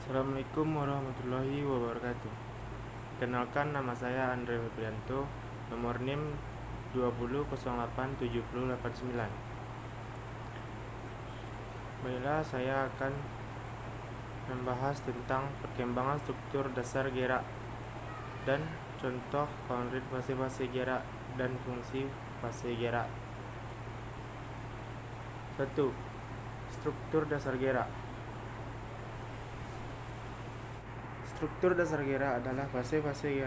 Assalamualaikum warahmatullahi wabarakatuh. Kenalkan, nama saya Andre Febrianto, nomor NIM 20087089. Baiklah, saya akan membahas tentang perkembangan struktur dasar gerak dan contoh konkret fase-fase gerak dan fungsi fase gerak. 1. Struktur dasar gerak. Struktur dasar gerak adalah fase-fase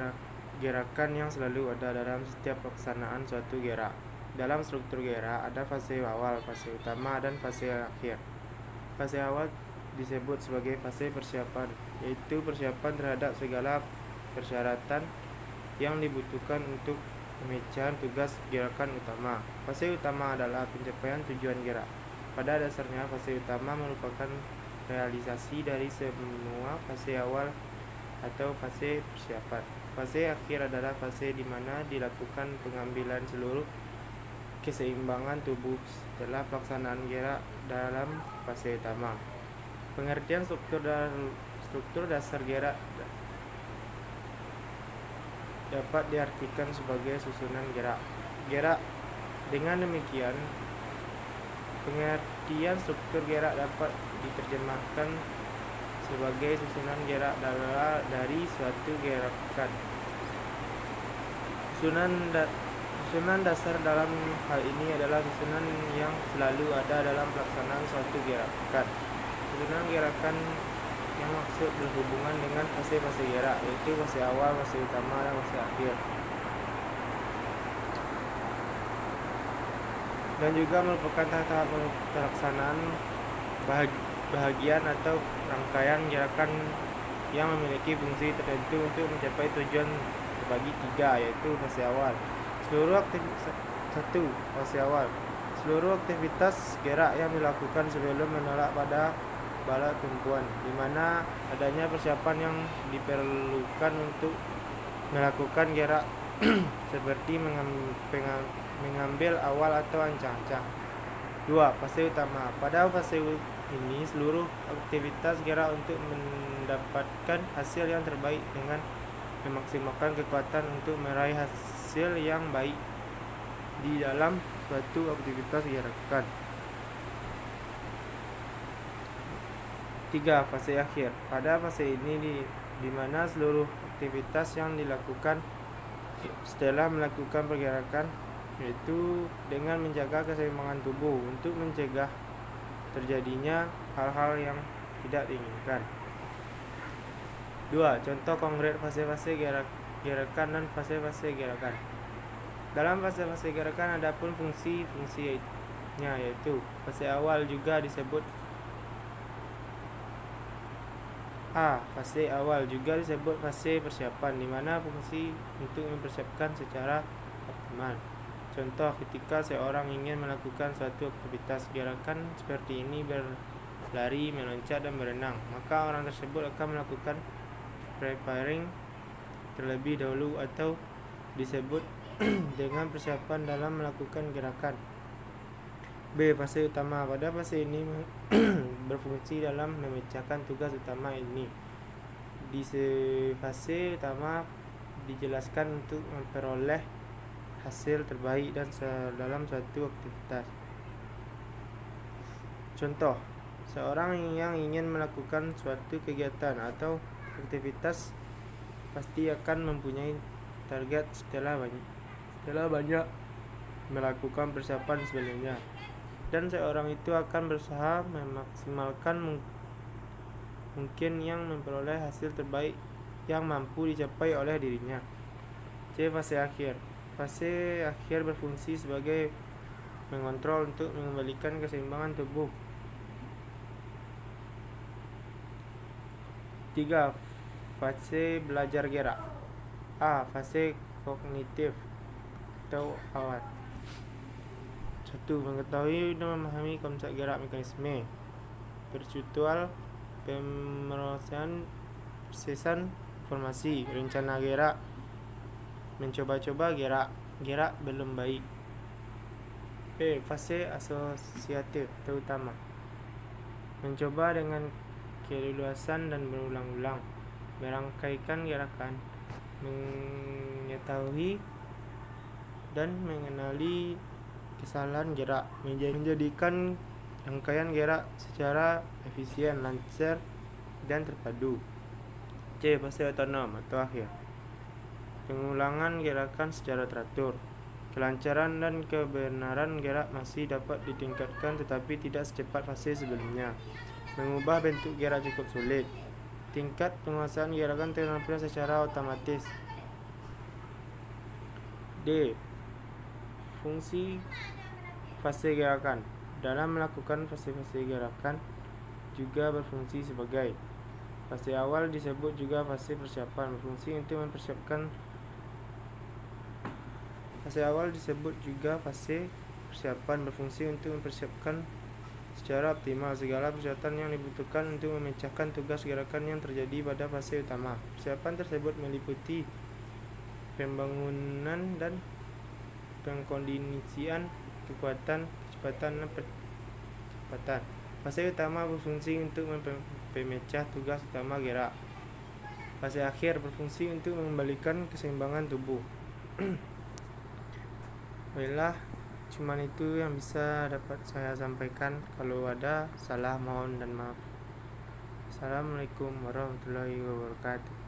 gerakan yang selalu ada dalam setiap pelaksanaan suatu gerak. Dalam struktur gerak ada fase awal, fase utama, dan fase akhir. Fase awal disebut sebagai fase persiapan, yaitu persiapan terhadap segala persyaratan yang dibutuhkan untuk pemecahan tugas gerakan utama. Fase utama adalah pencapaian tujuan gerak. Pada dasarnya, fase utama merupakan realisasi dari semua fase awal atau fase persiapan. Fase akhir adalah fase di mana dilakukan pengambilan seluruh keseimbangan tubuh setelah pelaksanaan gerak dalam fase utama. Pengertian struktur dasar gerak dapat diartikan sebagai susunan gerak. Dengan demikian, pengertian struktur gerak dapat diterjemahkan sebagai susunan gerak dari suatu gerakan. Susunan dasar dalam hal ini adalah susunan yang selalu ada dalam pelaksanaan suatu gerakan. Susunan gerakan yang maksud berhubungan dengan fase-fase gerak, yaitu fase awal, fase utama, dan fase akhir, dan juga merupakan tahap pelaksanaan bahagian atau rangkaian gerakan yang memiliki fungsi tertentu untuk mencapai tujuan terbagi tiga, yaitu fase awal. Fase awal. Seluruh aktivitas gerak yang dilakukan sebelum menolak pada bala tumpuan, di mana adanya persiapan yang diperlukan untuk melakukan gerak seperti mengambil awal atau ancang-ancang. 2. Fase utama. Pada fase ini, seluruh aktivitas gerak untuk mendapatkan hasil yang terbaik dengan memaksimalkan kekuatan untuk meraih hasil yang baik di dalam suatu aktivitas gerakan. 3. Fase akhir. Pada fase ini di mana seluruh aktivitas yang dilakukan setelah melakukan pergerakan, yaitu dengan menjaga keseimbangan tubuh untuk mencegah terjadinya hal-hal yang tidak diinginkan. 2. Contoh konkret fase-fase gerakan dan fase-fase gerakan. Dalam fase-fase gerakan ada pun fungsi-fungsinya, yaitu fase awal juga disebut fase awal juga disebut fase persiapan, di mana fungsi untuk mempersiapkan secara optimal. Contoh, ketika seorang ingin melakukan suatu aktivitas gerakan seperti ini, berlari, meloncat, dan berenang, maka orang tersebut akan melakukan preparing terlebih dahulu atau disebut dengan persiapan dalam melakukan gerakan. B. Fase utama. Pada fase ini berfungsi dalam memecahkan tugas utama ini. Di fase utama dijelaskan untuk memperoleh hasil terbaik dan dalam suatu aktivitas. Contoh, seorang yang ingin melakukan suatu kegiatan atau aktivitas pasti akan mempunyai target setelah banyak melakukan persiapan sebelumnya, dan seorang itu akan berusaha memaksimalkan mungkin yang memperoleh hasil terbaik yang mampu dicapai oleh dirinya. C. Fase akhir. Fase akhir berfungsi sebagai mengontrol untuk mengembalikan keseimbangan tubuh. 3. Fase belajar gerak. Fase kognitif atau awal. 1. Mengetahui dan memahami konsep gerak, mekanisme, perceptual, pemrosesan, informasi, rencana gerak, mencoba-coba gerak belum baik. B. Fase asosiatif atau utama. Mencoba dengan keleluasan dan berulang-ulang, merangkaikan gerakan, mengetahui dan mengenali kesalahan gerak, menjadikan rangkaian gerak secara efisien, lancar, dan terpadu. C. Fase otonom atau akhir, pengulangan gerakan secara teratur. Kelancaran dan kebenaran gerak masih dapat ditingkatkan tetapi tidak secepat fase sebelumnya. Mengubah bentuk gerak cukup sulit. Tingkat penguasaan gerakan terlampir secara otomatis. D. Fungsi fase gerakan. Dalam melakukan fase-fase gerakan juga berfungsi sebagai fase awal, disebut juga fase persiapan, berfungsi untuk mempersiapkan. Fase awal disebut juga fase persiapan, berfungsi untuk mempersiapkan secara optimal segala persiapan yang dibutuhkan untuk memecahkan tugas gerakan yang terjadi pada fase utama. Persiapan tersebut meliputi pembangunan dan pengkondisian kekuatan, kecepatan, dan percepatan. Fase utama berfungsi untuk memecah tugas utama gerak. Fase akhir berfungsi untuk mengembalikan keseimbangan tubuh. Baiklah, cuman itu yang bisa dapat saya sampaikan. Kalau ada salah mohon dan maaf. Assalamualaikum warahmatullahi wabarakatuh.